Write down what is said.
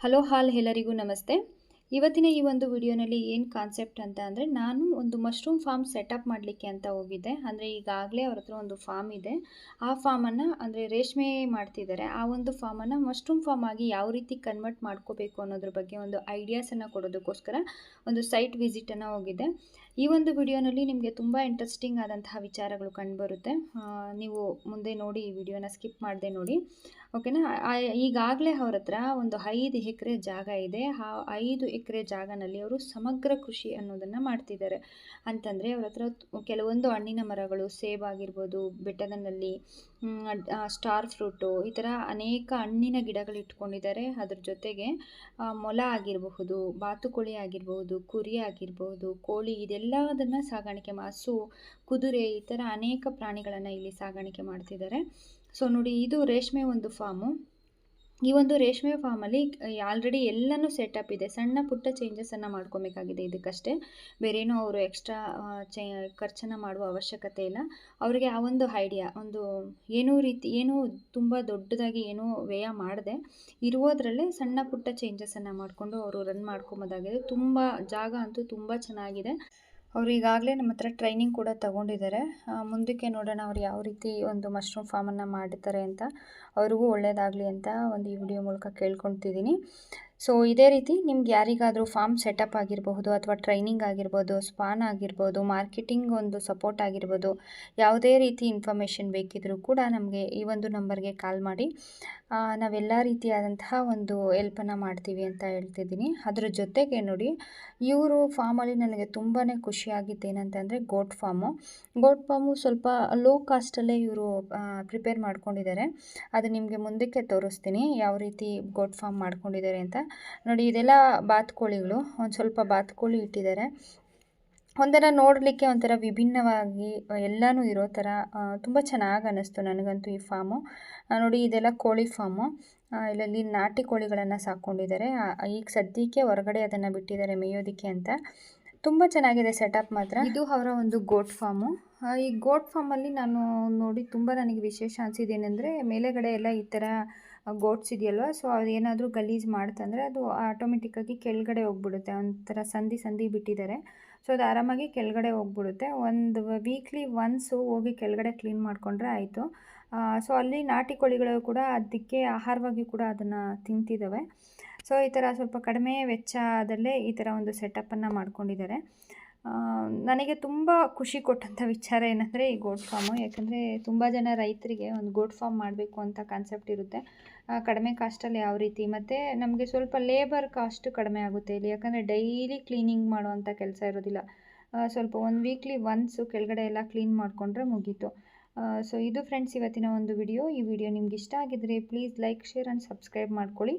Hello ಎಲ್ಲರಿಗೂ ನಮಸ್ತೆ. ಇವತ್ತಿನ ಈ ಒಂದು ವಿಡಿಯೋನಲ್ಲಿ ಏನು ಕಾನ್ಸೆಪ್ಟ್ ಅಂತ ಅಂದರೆ, ನಾನು ಒಂದು ಮಶ್ರೂಮ್ ಫಾರ್ಮ್ ಸೆಟಪ್ ಮಾಡಲಿಕ್ಕೆ ಅಂತ ಹೋಗಿದ್ದೆ. ಅಂದರೆ ಈಗಾಗಲೇ ಅವ್ರ ಹತ್ರ ಒಂದು ಫಾರ್ಮ್ ಇದೆ. ಆ ಫಾರ್ಮನ್ನು ಅಂದರೆ ರೇಷ್ಮೆ ಮಾಡ್ತಿದ್ದಾರೆ. ಆ ಒಂದು ಫಾರ್ಮನ್ನು ಮಶ್ರೂಮ್ ಫಾರ್ಮ್ ಆಗಿ ಯಾವ ರೀತಿ ಕನ್ವರ್ಟ್ ಮಾಡ್ಕೋಬೇಕು ಅನ್ನೋದ್ರ ಬಗ್ಗೆ ಒಂದು ಐಡಿಯಾಸನ್ನು ಕೊಡೋದಕ್ಕೋಸ್ಕರ ಒಂದು ಸೈಟ್ ವಿಸಿಟನ್ನು ಹೋಗಿದ್ದೆ. ಈ ಒಂದು ವಿಡಿಯೋನಲ್ಲಿ ನಿಮಗೆ ತುಂಬ ಇಂಟ್ರೆಸ್ಟಿಂಗ್ ಆದಂತಹ ವಿಚಾರಗಳು ಕಂಡುಬರುತ್ತೆ. ನೀವು ಮುಂದೆ ನೋಡಿ, ಈ ವಿಡಿಯೋನ ಸ್ಕಿಪ್ ಮಾಡದೆ ನೋಡಿ, ಓಕೆನಾ. ಈಗಾಗಲೇ ಅವ್ರ ಹತ್ರ ಒಂದು 5 ಎಕರೆ ಜಾಗ ಇದೆ. ಆ 5 ಎಕರೆ ಜಾಗನಲ್ಲಿ ಅವರು ಸಮಗ್ರ ಕೃಷಿ ಅನ್ನೋದನ್ನು ಮಾಡ್ತಿದ್ದಾರೆ. ಅಂತಂದರೆ ಅವ್ರ ಹತ್ರ ಕೆಲವೊಂದು ಹಣ್ಣಿನ ಮರಗಳು, ಸೇಬಾಗಿರ್ಬೋದು, ಬೆಟ್ಟದನಲ್ಲಿ, ಸ್ಟಾರ್ ಫ್ರೂಟು, ಈ ಥರ ಅನೇಕ ಹಣ್ಣಿನ ಗಿಡಗಳು ಇಟ್ಕೊಂಡಿದ್ದಾರೆ. ಅದ್ರ ಜೊತೆಗೆ ಮೊಲ ಆಗಿರಬಹುದು, ಬಾತುಕೋಳಿ ಆಗಿರಬಹುದು, ಕುರಿ ಆಗಿರಬಹುದು, ಕೋಳಿ, ಇದೆಲ್ಲದನ್ನು ಸಾಗಾಣಿಕೆ ಹಸು, ಕುದುರೆ, ಈ ಥರ ಅನೇಕ ಪ್ರಾಣಿಗಳನ್ನು ಇಲ್ಲಿ ಸಾಗಾಣಿಕೆ ಮಾಡ್ತಿದ್ದಾರೆ. ಸೊ ನೋಡಿ, ಇದು ರೇಷ್ಮೆ ಒಂದು ಫಾರ್ಮು. ಈ ಒಂದು ರೇಷ್ಮೆ ಫಾರ್ಮಲ್ಲಿ ಆಲ್ರೆಡಿ ಎಲ್ಲನೂ ಸೆಟಪ್ ಇದೆ. ಸಣ್ಣ ಪುಟ್ಟ ಚೇಂಜಸನ್ನು ಮಾಡ್ಕೊಬೇಕಾಗಿದೆ ಇದಕ್ಕಷ್ಟೇ. ಬೇರೇನೂ ಅವರು ಎಕ್ಸ್ಟ್ರಾ ಖರ್ಚನ್ನು ಮಾಡುವ ಅವಶ್ಯಕತೆ ಇಲ್ಲ. ಅವರಿಗೆ ಆ ಒಂದು ಐಡಿಯಾ, ಒಂದು ಏನೂ ತುಂಬ ದೊಡ್ಡದಾಗಿ ಏನೂ ವ್ಯಯ ಮಾಡದೆ ಇರುವುದರಲ್ಲೇ ಸಣ್ಣ ಪುಟ್ಟ ಚೇಂಜಸನ್ನು ಮಾಡಿಕೊಂಡು ಅವರು ರನ್ ಮಾಡ್ಕೊಬೋದಾಗಿದೆ. ತುಂಬ ಜಾಗ ಅಂತೂ ತುಂಬ ಚೆನ್ನಾಗಿದೆ. ಅವರು ಈಗಾಗಲೇ ನಮ್ಮ ಹತ್ರ ಟ್ರೈನಿಂಗ್ ಕೂಡ ತಗೊಂಡಿದ್ದಾರೆ. ಮುಂದಕ್ಕೆ ನೋಡೋಣ ಅವ್ರು ಯಾವ ರೀತಿ ಒಂದು ಮಶ್ರೂಮ್ ಫಾರ್ಮನ್ನು ಮಾಡ್ತಾರೆ ಅಂತ. ಅವ್ರಿಗೂ ಒಳ್ಳೆಯದಾಗಲಿ ಅಂತ ಒಂದು ಈ ವಿಡಿಯೋ ಮೂಲಕ ಕೇಳ್ಕೊಳ್ತಿದ್ದೀನಿ. ಸೊ ಇದೇ ರೀತಿ ನಿಮ್ಗೆ ಯಾರಿಗಾದರೂ ಫಾರ್ಮ್ ಸೆಟಪ್ ಆಗಿರಬಹುದು, ಅಥವಾ ಟ್ರೈನಿಂಗ್ ಆಗಿರ್ಬೋದು, ಸ್ಪಾನ್ ಆಗಿರ್ಬೋದು, ಮಾರ್ಕೆಟಿಂಗ್ ಒಂದು ಸಪೋರ್ಟ್ ಆಗಿರ್ಬೋದು, ಯಾವುದೇ ರೀತಿ ಇನ್ಫಾರ್ಮೇಷನ್ ಬೇಕಿದ್ದರೂ ಕೂಡ ನಮಗೆ ಈ ಒಂದು ನಂಬರ್ಗೆ ಕಾಲ್ ಮಾಡಿ. ನಾವೆಲ್ಲ ರೀತಿಯಾದಂತಹ ಒಂದು ಹೆಲ್ಪನ್ನು ಮಾಡ್ತೀವಿ ಅಂತ ಹೇಳ್ತಿದ್ದೀನಿ. ಅದರ ಜೊತೆಗೆ ನೋಡಿ, ಇವರು ಫಾರ್ಮಲ್ಲಿ ನನಗೆ ತುಂಬಾ ಖುಷಿಯಾಗಿದ್ದೇನಂತಂದರೆ ಗೋಟ್ ಫಾರ್ಮು ಸ್ವಲ್ಪ ಲೋ ಕಾಸ್ಟಲ್ಲೇ ಇವರು ಪ್ರಿಪೇರ್ ಮಾಡ್ಕೊಂಡಿದ್ದಾರೆ. ಅದು ನಿಮಗೆ ಮುಂದಕ್ಕೆ ತೋರಿಸ್ತೀನಿ ಯಾವ ರೀತಿ ಗೋಟ್ ಫಾರ್ಮ್ ಮಾಡ್ಕೊಂಡಿದ್ದಾರೆ ಅಂತ. ನೋಡಿ, ಇದೆಲ್ಲ ಬಾತುಕೋಳಿಗಳು. ಒಂದು ಸ್ವಲ್ಪ ಬಾತುಕೋಳಿ ಇಟ್ಟಿದ್ದಾರೆ. ಒಂಥರ ನೋಡಲಿಕ್ಕೆ ಒಂಥರ ವಿಭಿನ್ನವಾಗಿ ಎಲ್ಲನೂ ಇರೋ ಥರ ತುಂಬ ಚೆನ್ನಾಗಿ ಅನ್ನಿಸ್ತು ನನಗಂತೂ ಈ ಫಾರ್ಮು. ನೋಡಿ, ಇದೆಲ್ಲ ಕೋಳಿ ಫಾರ್ಮು. ಇಲ್ಲಲ್ಲಿ ನಾಟಿ ಕೋಳಿಗಳನ್ನು ಸಾಕ್ಕೊಂಡಿದ್ದಾರೆ. ಈಗ ಸದ್ಯಕ್ಕೆ ಹೊರಗಡೆ ಅದನ್ನು ಬಿಟ್ಟಿದ್ದಾರೆ ಮೇಯೋದಕ್ಕೆ ಅಂತ. ತುಂಬ ಚೆನ್ನಾಗಿದೆ ಸೆಟಪ್ ಮಾತ್ರ. ಇದು ಅವರ ಒಂದು ಗೋಟ್ ಫಾರ್ಮು. ಈ ಗೋಟ್ ಫಾರ್ಮಲ್ಲಿ ನಾನು ನೋಡಿ ತುಂಬ ನನಗೆ ವಿಶೇಷ ಅನಿಸಿದ್ದೇನೆಂದರೆ, ಮೇಲೆಗಡೆ ಎಲ್ಲ ಈ ಥರ ಗೋಟ್ಸ್ ಇದೆಯಲ್ವ, ಸೊ ಅದೇನಾದರೂ ಗಲೀಜು ಮಾಡ್ತಂದರೆ ಅದು ಆಟೋಮೆಟಿಕ್ಕಾಗಿ ಕೆಳಗಡೆ ಹೋಗ್ಬಿಡುತ್ತೆ. ಒಂಥರ ಸಂದಿ ಬಿಟ್ಟಿದ್ದಾರೆ. ಸೊ ಅದು ಆರಾಮಾಗಿ ಕೆಳಗಡೆ ಹೋಗ್ಬಿಡುತ್ತೆ. ಒಂದು ವೀಕ್ಲಿ ಒನ್ಸು ಹೋಗಿ ಕೆಳಗಡೆ ಕ್ಲೀನ್ ಮಾಡಿಕೊಂಡ್ರೆ ಆಯಿತು. ಸೊ ಅಲ್ಲಿ ನಾಟಿ ಕೋಳಿಗಳು ಕೂಡ ಅದಕ್ಕೆ ಆಹಾರವಾಗಿ ಕೂಡ ಅದನ್ನು ತಿಂತಿದ್ದಾವೆ. ಸೊ ಈ ಥರ ಸ್ವಲ್ಪ ಕಡಿಮೆ ವೆಚ್ಚದಲ್ಲೇ ಈ ಥರ ಒಂದು ಸೆಟಪ್ಪನ್ನು ಮಾಡ್ಕೊಂಡಿದ್ದಾರೆ. ನನಗೆ ತುಂಬ ಖುಷಿ ಕೊಟ್ಟಂಥ ವಿಚಾರ ಏನಂದರೆ ಈ ಗೋಟ್ ಫಾರ್ಮು. ಯಾಕಂದರೆ ತುಂಬ ಜನ ರೈತರಿಗೆ ಒಂದು ಗೋಟ್ ಫಾರ್ಮ್ ಮಾಡಬೇಕು ಅಂತ ಕಾನ್ಸೆಪ್ಟ್ ಇರುತ್ತೆ. ಕಡಿಮೆ ಕಾಸ್ಟಲ್ಲಿ ಯಾವ ರೀತಿ, ಮತ್ತು ನಮಗೆ ಸ್ವಲ್ಪ ಲೇಬರ್ ಕಾಸ್ಟ್ ಕಡಿಮೆ ಆಗುತ್ತೆ ಇಲ್ಲಿ. ಯಾಕಂದರೆ ಡೈಲಿ ಕ್ಲೀನಿಂಗ್ ಮಾಡುವಂಥ ಕೆಲಸ ಇರೋದಿಲ್ಲ. ಸ್ವಲ್ಪ ಒಂದು ವೀಕ್ಲಿ ಒನ್ಸು ಕೆಳಗಡೆ ಎಲ್ಲ ಕ್ಲೀನ್ ಮಾಡಿಕೊಂಡ್ರೆ ಮುಗೀತು. ಸೊ ಇದು ಫ್ರೆಂಡ್ಸ್ ಇವತ್ತಿನ ಒಂದು ವಿಡಿಯೋ. ಈ ವಿಡಿಯೋ ನಿಮ್ಗೆ ಇಷ್ಟ ಆಗಿದ್ದರೆ please like, share and subscribe ಮಾಡ್ಕೊಳ್ಳಿ.